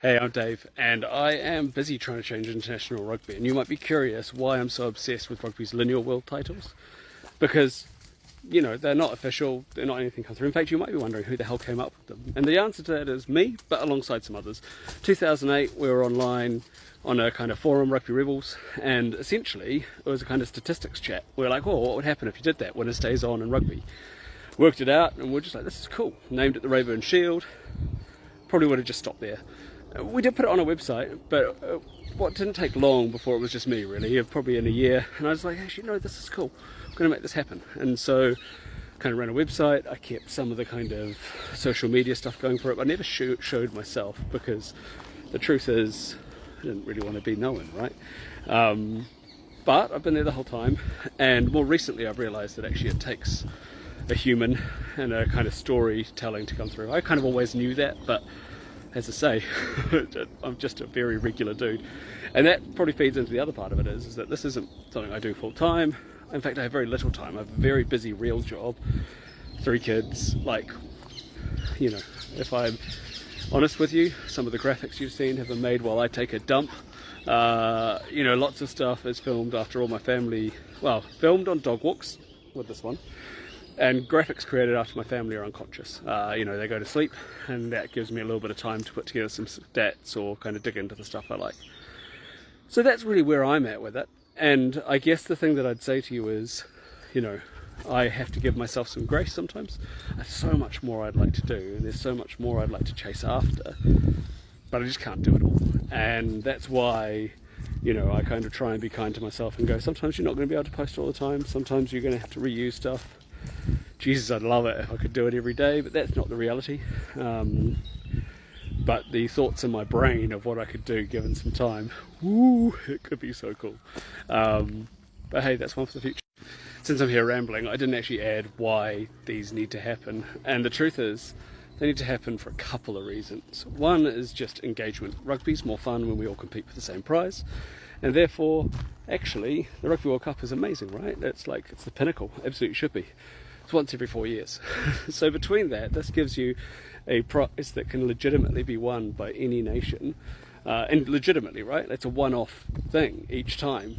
Hey, I'm Dave, and I am busy trying to change international rugby. And you might be curious why I'm so obsessed with rugby's Lineal world titles. Because, they're not official, they're not anything come through. In fact, you might be wondering who the hell came up with them. And the answer to that is me, but alongside some others. 2008, we were online on a kind of forum, Rugby Rebels, and essentially it was a kind of statistics chat. We were like, oh, what would happen if you did that? Winner stays on in rugby. Worked it out, and we're just like, this is cool. Named it the Raeburn Shield. Probably would have just stopped there. We did put it on a website, but what didn't take long before it was just me, really, probably in a year. And I was like, actually, no, this is cool. I'm going to make this happen. And so kind of ran a website. I kept some of the kind of social media stuff going for it. I never showed myself because the truth is I didn't really want to be known, right? But I've been there the whole time. And more recently, I've realized that actually it takes a human and a kind of storytelling to come through. I kind of always knew that, but as I say, I'm just a very regular dude. And that probably feeds into the other part of it is that this isn't something I do full time. In fact, I have very little time. I have a very busy real job, 3 kids. If I'm honest with you, some of the graphics you've seen have been made while I take a dump. Lots of stuff is filmed after all my family, filmed on dog walks with this one. And graphics created after my family are unconscious. They go to sleep, and that gives me a little bit of time to put together some stats or kind of dig into the stuff I like. So that's really where I'm at with it. And I guess the thing that I'd say to you is, I have to give myself some grace sometimes. There's so much more I'd like to do, and there's so much more I'd like to chase after, but I just can't do it all. And that's why, I kind of try and be kind to myself and go, sometimes you're not going to be able to post all the time. Sometimes you're going to have to reuse stuff. Jesus, I'd love it if I could do it every day, but that's not the reality. But the thoughts in my brain of what I could do given some time, it could be so cool. But hey, that's one for the future. Since I'm here rambling, I didn't actually add why these need to happen. And the truth is, they need to happen for a couple of reasons. One is just engagement. Rugby's more fun when we all compete for the same prize. And therefore, actually, the Rugby World Cup is amazing, right? It's the pinnacle, absolutely should be. It's once every 4 years. So between that, this gives you a prize that can legitimately be won by any nation. And legitimately, right? It's a one-off thing each time.